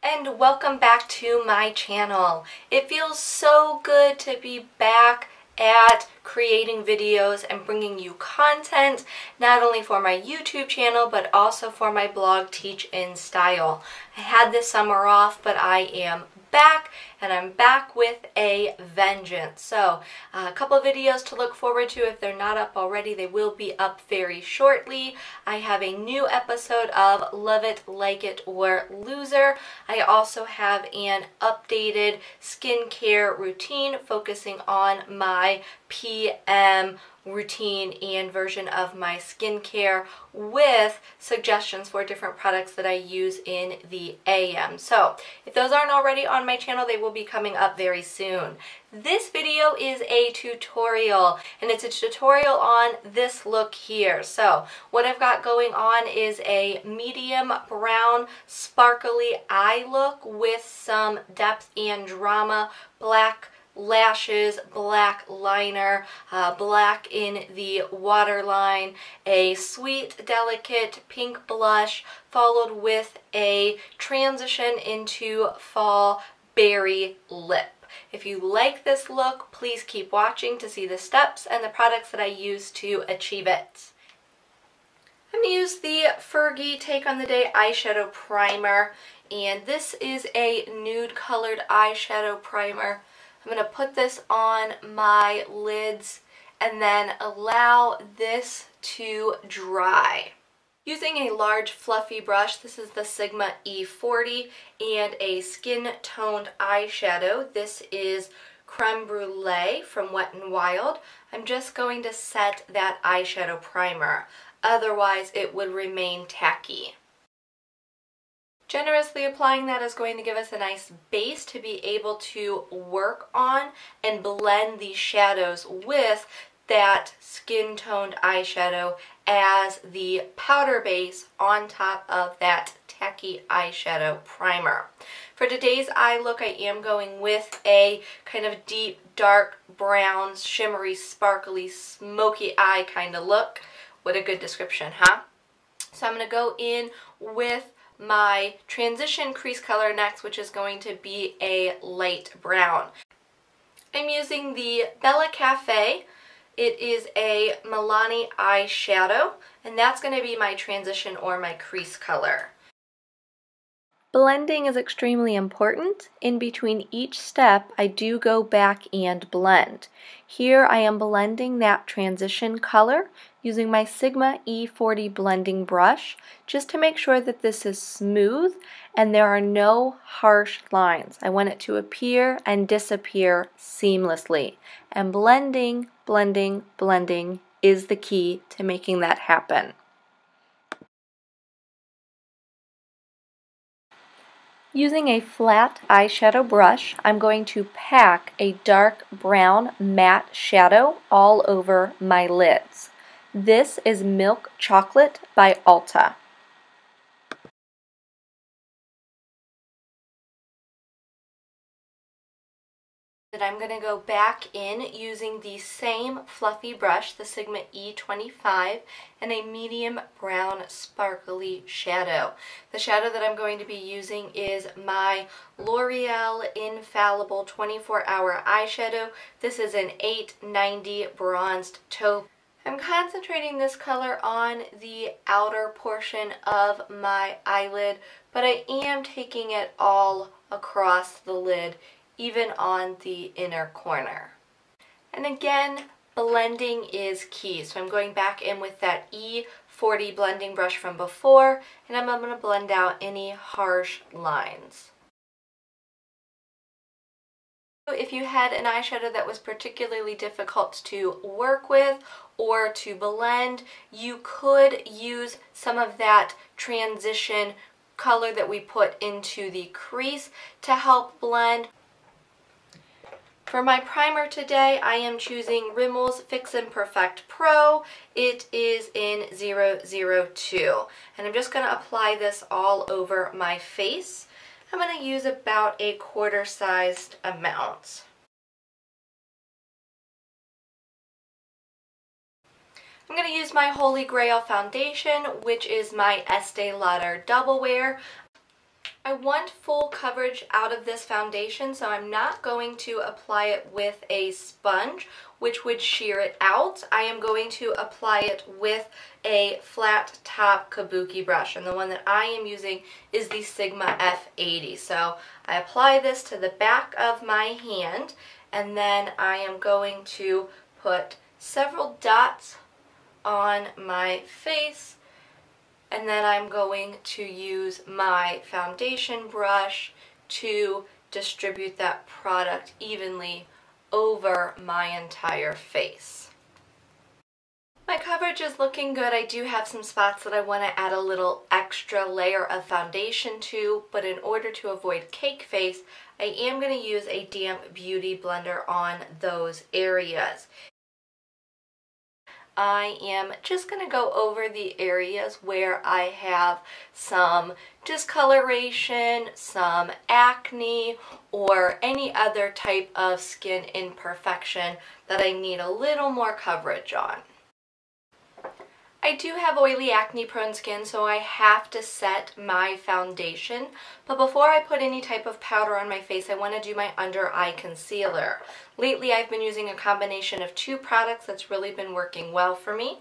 and welcome back to my channel. It feels so good to be back at creating videos and bringing you content, not only for my YouTube channel, but also for my blog, Teach in Style. I had this summer off, but I am back, and I'm back with a vengeance. So a couple of videos to look forward to. If they're not up already, they will be up very shortly. I have a new episode of Love It, Like It, or Loser. I also have an updated skincare routine focusing on my PM routine and version of my skincare with suggestions for different products that I use in the AM. So if those aren't already on my channel, they will be coming up very soon. This video is a tutorial, and it's a tutorial on this look here. So what I've got going on is a medium brown sparkly eye look with some depth and drama, black lashes, black liner, black in the waterline, a sweet, delicate pink blush, followed with a transition into fall berry lip. If you like this look, please keep watching to see the steps and the products that I use to achieve it. I'm going to use the Fergie Take on the Day eyeshadow primer, and this is a nude colored eyeshadow primer. I'm going to put this on my lids and then allow this to dry. Using a large fluffy brush, this is the Sigma E40, and a skin-toned eyeshadow. This is Creme Brulee from Wet n Wild. I'm just going to set that eyeshadow primer. Otherwise, it would remain tacky. Generously applying that is going to give us a nice base to be able to work on and blend these shadows with that skin-toned eyeshadow as the powder base on top of that tacky eyeshadow primer. For today's eye look, I am going with a kind of deep, dark brown, shimmery, sparkly, smoky eye kind of look. What a good description, huh? So I'm going to go in with my transition crease color next, which is going to be a light brown. I'm using the Bella Cafe. It is a Milani eyeshadow, and that's going to be my transition or my crease color. Blending is extremely important. In between each step, I do go back and blend. Here I am blending that transition color using my Sigma E40 blending brush just to make sure that this is smooth and there are no harsh lines. I want it to appear and disappear seamlessly. And blending, blending, blending is the key to making that happen. Using a flat eyeshadow brush, I'm going to pack a dark brown matte shadow all over my lids. This is Milk Chocolate by Ulta. I'm going to go back in using the same fluffy brush, the Sigma E25, and a medium brown sparkly shadow. The shadow that I'm going to be using is my L'Oreal Infallible 24-Hour Eyeshadow. This is an 890 Bronzed Taupe. I'm concentrating this color on the outer portion of my eyelid, but I am taking it all across the lid, even on the inner corner. And again, blending is key. So I'm going back in with that E40 blending brush from before, and I'm going to blend out any harsh lines. If you had an eyeshadow that was particularly difficult to work with or to blend, you could use some of that transition color that we put into the crease to help blend. For my primer today, I am choosing Rimmel's Fix and Perfect Pro. It is in 002. And I'm just going to apply this all over my face. I'm going to use about a quarter-sized amount. I'm going to use my Holy Grail foundation, which is my Estee Lauder Double Wear. I want full coverage out of this foundation, so I'm not going to apply it with a sponge, which would shear it out. I am going to apply it with a flat top kabuki brush, and the one that I am using is the Sigma F80. So I apply this to the back of my hand, and then I am going to put several dots on my face, and then I'm going to use my foundation brush to distribute that product evenly over my entire face. My coverage is looking good. I do have some spots that I want to add a little extra layer of foundation to, but in order to avoid cake face, I am going to use a damp beauty blender on those areas. I am just going to go over the areas where I have some discoloration, some acne, or any other type of skin imperfection that I need a little more coverage on. I do have oily, acne-prone skin, so I have to set my foundation. But before I put any type of powder on my face, I want to do my under-eye concealer. Lately, I've been using a combination of two products that's really been working well for me.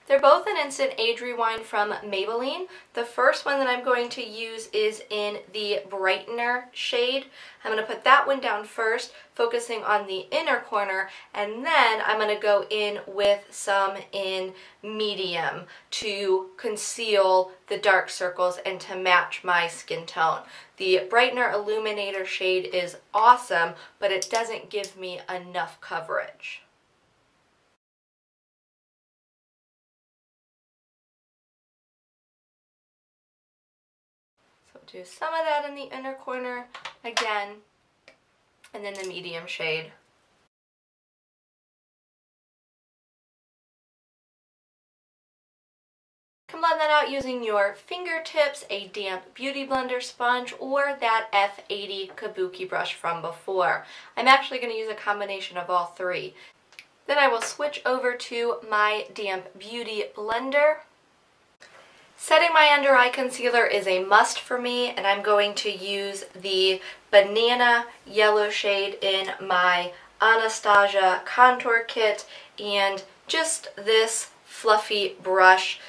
They're both an Instant Age Rewind from Maybelline. The first one that I'm going to use is in the Brightener shade. I'm going to put that one down first, focusing on the inner corner, and then I'm going to go in with some in medium to conceal the dark circles and to match my skin tone. The Brightener Illuminator shade is awesome, but it doesn't give me enough coverage. Do some of that in the inner corner again, and then the medium shade. You can blend that out using your fingertips, a damp beauty blender sponge, or that F80 kabuki brush from before. I'm actually going to use a combination of all three. Then I will switch over to my damp beauty blender. Setting my under eye concealer is a must for me, and I'm going to use the Banana Yellow shade in my Anastasia contour kit and just this fluffy brush.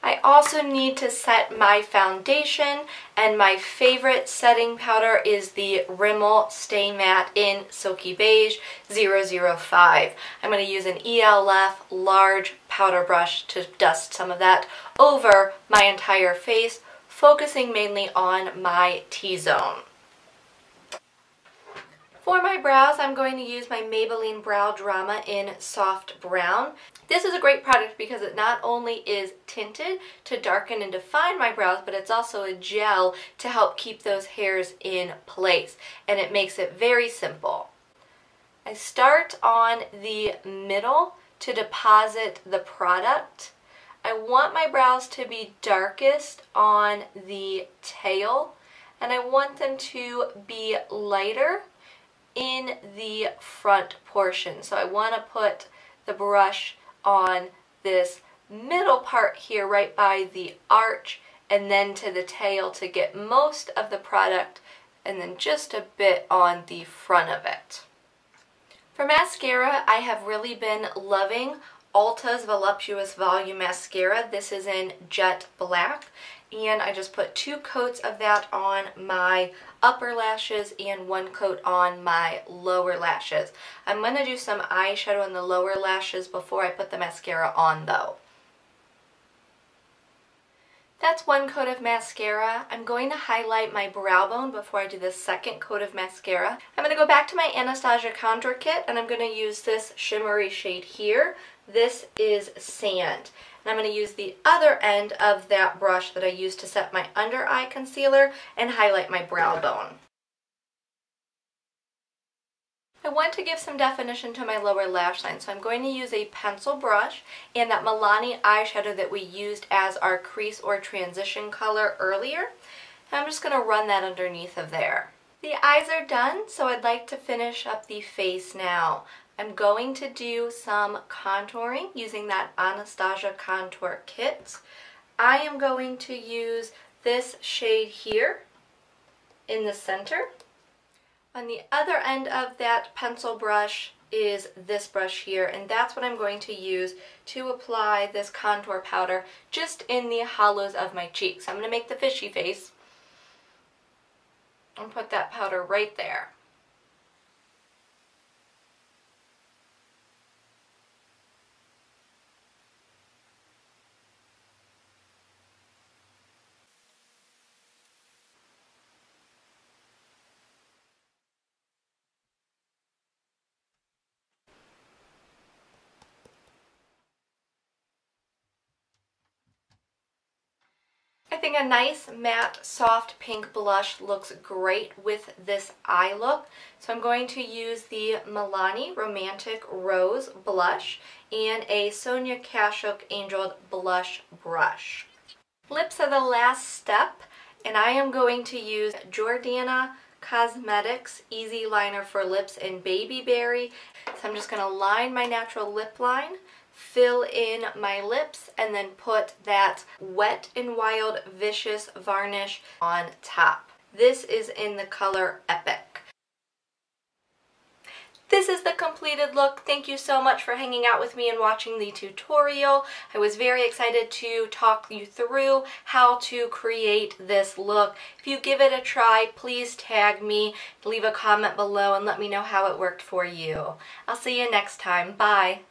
I also need to set my foundation, and my favorite setting powder is the Rimmel Stay Matte in Silky Beige 005. I'm going to use an ELF large powder brush to dust some of that over my entire face, focusing mainly on my T-zone. For my brows, I'm going to use my Maybelline Brow Drama in Soft Brown. This is a great product because it not only is tinted to darken and define my brows, but it's also a gel to help keep those hairs in place, and it makes it very simple. I start on the middle to deposit the product. I want my brows to be darkest on the tail, and I want them to be lighter in the front portion. So I want to put the brush on this middle part here right by the arch, and then to the tail to get most of the product, and then just a bit on the front of it. For mascara, I have really been loving Ulta's Voluptuous Volume Mascara. This is in Jet Black, and I just put 2 coats of that on my upper lashes and 1 coat on my lower lashes. I'm going to do some eyeshadow on the lower lashes before I put the mascara on though. That's 1 coat of mascara. I'm going to highlight my brow bone before I do the second coat of mascara. I'm going to go back to my Anastasia contour kit, and I'm going to use this shimmery shade here. This is Sand. And I'm going to use the other end of that brush that I used to set my under eye concealer and highlight my brow bone. I want to give some definition to my lower lash line, so I'm going to use a pencil brush and that Milani eyeshadow that we used as our crease or transition color earlier. And I'm just going to run that underneath of there. The eyes are done, so I'd like to finish up the face now. I'm going to do some contouring using that Anastasia contour kit. I am going to use this shade here, in the center. On the other end of that pencil brush is this brush here, and that's what I'm going to use to apply this contour powder just in the hollows of my cheeks. So I'm going to make the fishy face and put that powder right there. I think a nice matte soft pink blush looks great with this eye look. So I'm going to use the Milani Romantic Rose blush and a Sonia Kashuk Angel blush brush. Lips are the last step, and I am going to use Jordana Cosmetics Easy Liner for Lips in Baby Berry. So I'm just going to line my natural lip line, fill in my lips, and then put that Wet n Wild Vicious varnish on top. This is in the color Epic. This is the completed look. Thank you so much for hanging out with me and watching the tutorial. I was very excited to talk you through how to create this look. If you give it a try, please tag me, leave a comment below, and let me know how it worked for you. I'll see you next time. Bye.